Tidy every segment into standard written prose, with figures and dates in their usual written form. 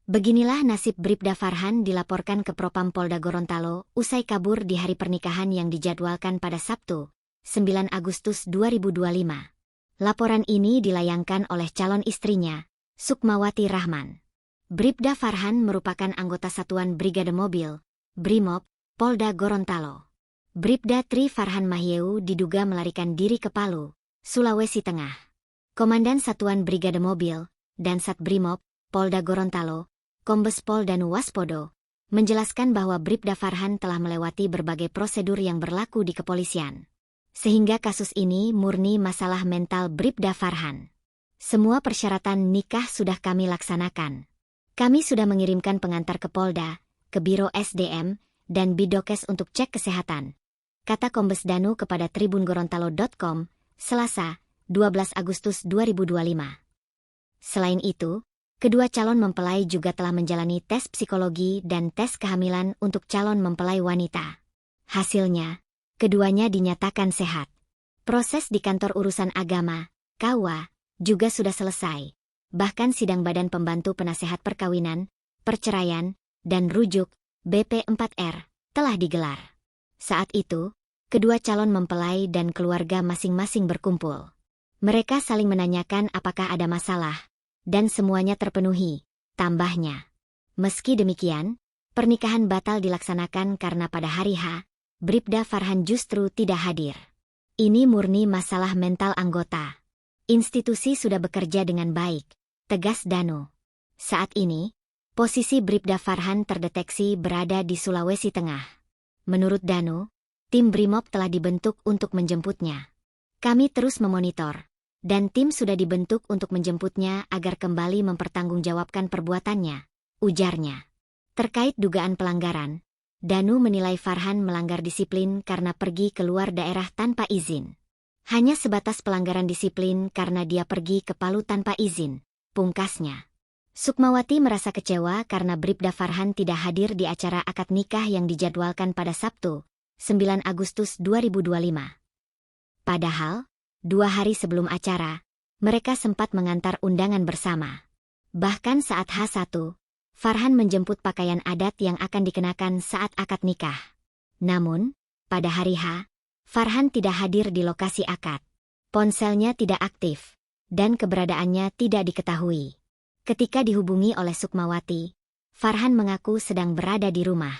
Beginilah nasib Bribda Farhan dilaporkan ke Propam Polda Gorontalo usai kabur di hari pernikahan yang dijadwalkan pada Sabtu, 9 Agustus 2025. Laporan ini dilayangkan oleh calon istrinya, Sukmawati Rahman. Bribda Farhan merupakan anggota Satuan Brigade Mobil, Brimob, Polda Gorontalo. Bribda Tri Farhan Mahieu diduga melarikan diri ke Palu, Sulawesi Tengah. Komandan Satuan Brigade Mobil, Dansat Brimob, Polda Gorontalo, Kombes Pol Danu Waspodo, menjelaskan bahwa Bribda Farhan telah melewati berbagai prosedur yang berlaku di kepolisian. Sehingga kasus ini murni masalah mental Bribda Farhan. Semua persyaratan nikah sudah kami laksanakan. Kami sudah mengirimkan pengantar ke Polda, ke Biro SDM, dan Bidokes untuk cek kesehatan, kata Kombes Danu kepada tribungorontalo.com, Selasa, 12 Agustus 2025. Selain itu, kedua calon mempelai juga telah menjalani tes psikologi dan tes kehamilan untuk calon mempelai wanita. Hasilnya, keduanya dinyatakan sehat. Proses di Kantor Urusan Agama, KUA, juga sudah selesai. Bahkan sidang Badan Pembantu Penasehat Perkawinan, Perceraian, dan Rujuk, BP4R, telah digelar. Saat itu, kedua calon mempelai dan keluarga masing-masing berkumpul. Mereka saling menanyakan apakah ada masalah, dan semuanya terpenuhi, tambahnya. Meski demikian, pernikahan batal dilaksanakan karena pada hari H, Bribda Farhan justru tidak hadir. Ini murni masalah mental anggota. Institusi sudah bekerja dengan baik, tegas Danu. Saat ini, posisi Bribda Farhan terdeteksi berada di Sulawesi Tengah. Menurut Danu, tim Brimob telah dibentuk untuk menjemputnya. Kami terus memonitor, dan tim sudah dibentuk untuk menjemputnya agar kembali mempertanggungjawabkan perbuatannya, ujarnya. Terkait dugaan pelanggaran, Danu menilai Farhan melanggar disiplin karena pergi keluar daerah tanpa izin. Hanya sebatas pelanggaran disiplin karena dia pergi ke Palu tanpa izin, pungkasnya. Sukmawati merasa kecewa karena Bribda Farhan tidak hadir di acara akad nikah yang dijadwalkan pada Sabtu, 9 Agustus 2025. Padahal, 2 hari sebelum acara, mereka sempat mengantar undangan bersama. Bahkan saat H1, Farhan menjemput pakaian adat yang akan dikenakan saat akad nikah. Namun, pada hari H, Farhan tidak hadir di lokasi akad. Ponselnya tidak aktif, dan keberadaannya tidak diketahui. Ketika dihubungi oleh Sukmawati, Farhan mengaku sedang berada di rumah.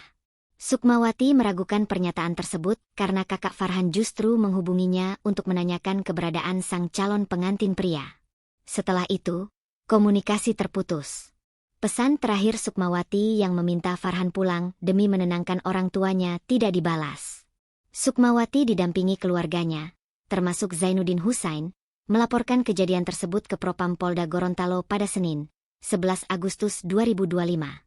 Sukmawati meragukan pernyataan tersebut karena kakak Farhan justru menghubunginya untuk menanyakan keberadaan sang calon pengantin pria. Setelah itu, komunikasi terputus. Pesan terakhir Sukmawati yang meminta Farhan pulang demi menenangkan orang tuanya tidak dibalas. Sukmawati didampingi keluarganya, termasuk Zainuddin Husain, melaporkan kejadian tersebut ke Propam Polda Gorontalo pada Senin, 11 Agustus 2025.